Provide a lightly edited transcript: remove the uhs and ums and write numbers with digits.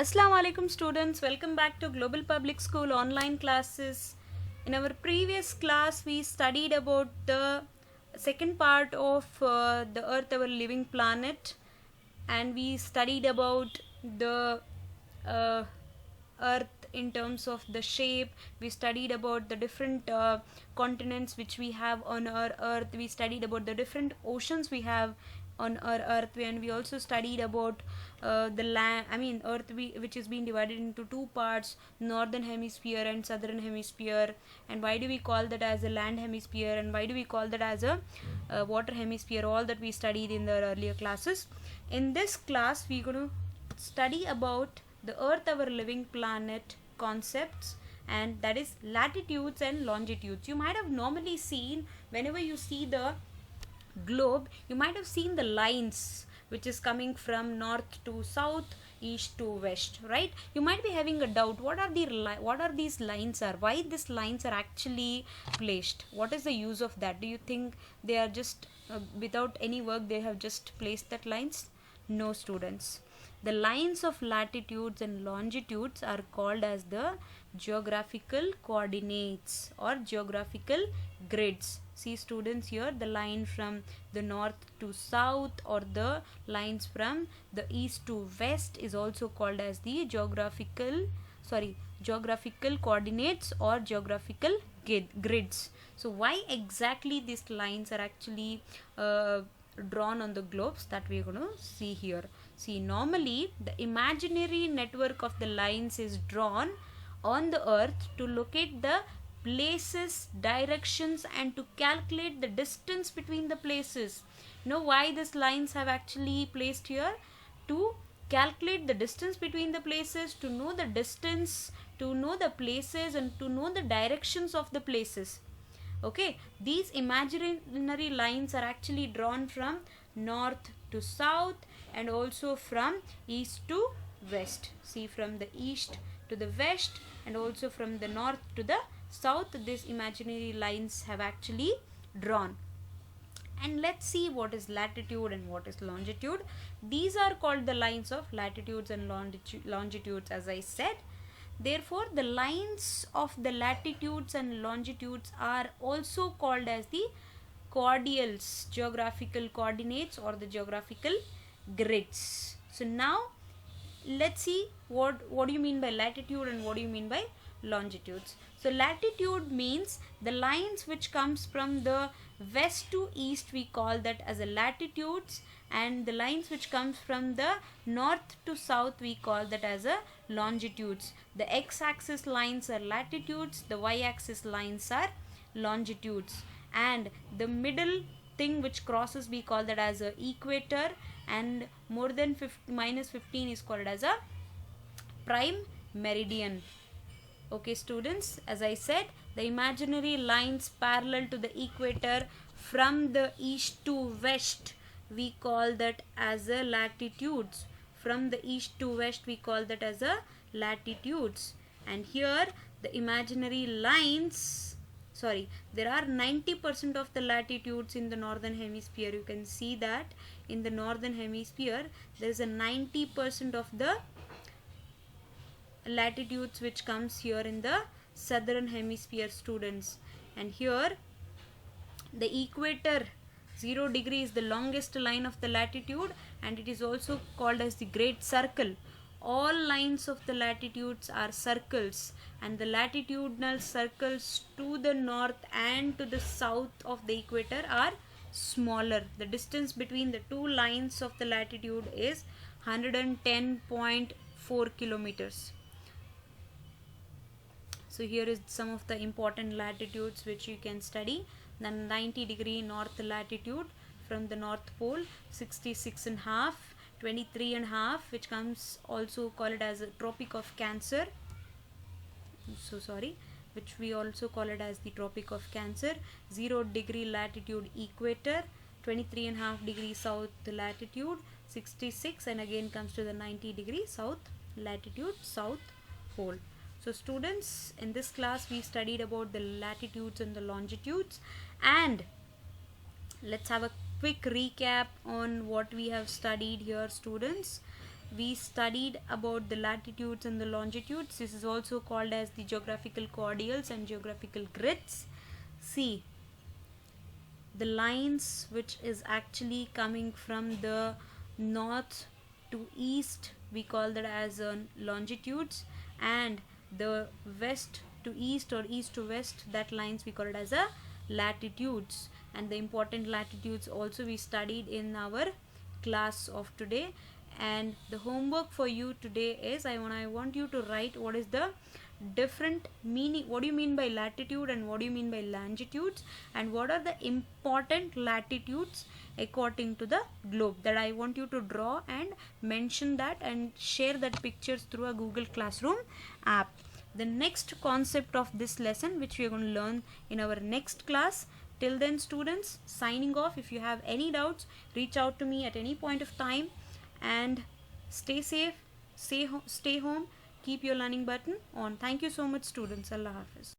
Assalamu alaikum students, welcome back to Global Public School online classes. In our previous class we studied about the second part of the earth, our living planet, and we studied about the uh, earth in terms of the shape. We studied about the different continents which we have on our earth. We studied about the different oceans we have on our earth, and we also studied about the land, earth, which is being divided into two parts, northern hemisphere and southern hemisphere. And why do we call that as a land hemisphere, and why do we call that as a water hemisphere? All that we studied in the earlier classes. In this class we're going to study about the earth, our living planet concepts, and that is latitudes and longitudes. You might have normally seen, whenever you see the globe, you might have seen the lines which is coming from north to south, east to west, right? You might be having a doubt, what are these lines are, why these lines are actually placed, what is the use of that? Do you think they are just without any work they have just placed that lines? No, students. The lines of latitudes and longitudes are called as the geographical coordinates or geographical grids. See students, here the line from the north to south or the lines from the east to west is also called as the geographical coordinates or geographical grids. So why exactly these lines are actually drawn on the globes, that we're going to see here. See, normally the imaginary network of the lines is drawn on the earth to locate the places, directions, and to calculate the distance between the places. You know why these lines have actually placed here? To calculate the distance between the places, to know the distance, to know the places, and to know the directions of the places. Okay, these imaginary lines are actually drawn from north to south and also from east to west. See, from the east to the west and also from the north to the south, these imaginary lines have actually drawn. And let's see what is latitude and what is longitude. These are called the lines of latitudes and longitudes, as I said. Therefore, the lines of the latitudes and longitudes are also called as the coordinates, geographical coordinates, or the geographical grids. So now let's see what do you mean by latitude and what do you mean by longitudes. So latitude means the lines which comes from the west to east, we call that as a latitudes, and the lines which comes from the north to south, we call that as a longitudes. The x-axis lines are latitudes, the y-axis lines are longitudes, and the middle thing which crosses, we call that as a equator, and more than -15 is called as a prime meridian. Okay students, as I said, the imaginary lines parallel to the equator from the east to west, we call that as a latitudes. From the east to west, we call that as a latitudes. And here the imaginary lines, there are 90% of the latitudes in the northern hemisphere. You can see that in the northern hemisphere there is a 90% of the latitudes which comes here in the southern hemisphere, students. And here the equator 0 degree is the longest line of the latitude, and it is also called as the great circle. All lines of the latitudes are circles, and the latitudinal circles to the north and to the south of the equator are smaller. The distance between the two lines of the latitude is 110.4 kilometers. So here is some of the important latitudes which you can study. The 90 degree north latitude from the north pole, 66.5, 23.5, which comes also called as a tropic of Cancer. Which we also call it as the tropic of Cancer. 0 degree latitude equator, 23.5 degree south latitude, 66, and again comes to the 90 degree south latitude, south pole. So students, in this class we studied about the latitudes and the longitudes, and let's have a quick recap on what we have studied here, students. we studied about the latitudes and the longitudes. This is also called as the geographical coordinates and geographical grids. See, the lines which is actually coming from the north to east, we call that as longitudes, and the west to east or east to west, that lines we call it as a latitudes. And the important latitudes also we studied in our class of today. And the homework for you today is I want you to write what is the different meaning, what do you mean by latitude and what do you mean by longitudes, and what are the important latitudes according to the globe. That I want you to draw and mention that and share that pictures through a Google Classroom app. The next concept of this lesson, which we are going to learn in our next class. Till then, students, signing off. If you have any doubts, reach out to me at any point of time, and stay safe, stay home, keep your learning button on. Thank you so much, students. Allah Hafiz.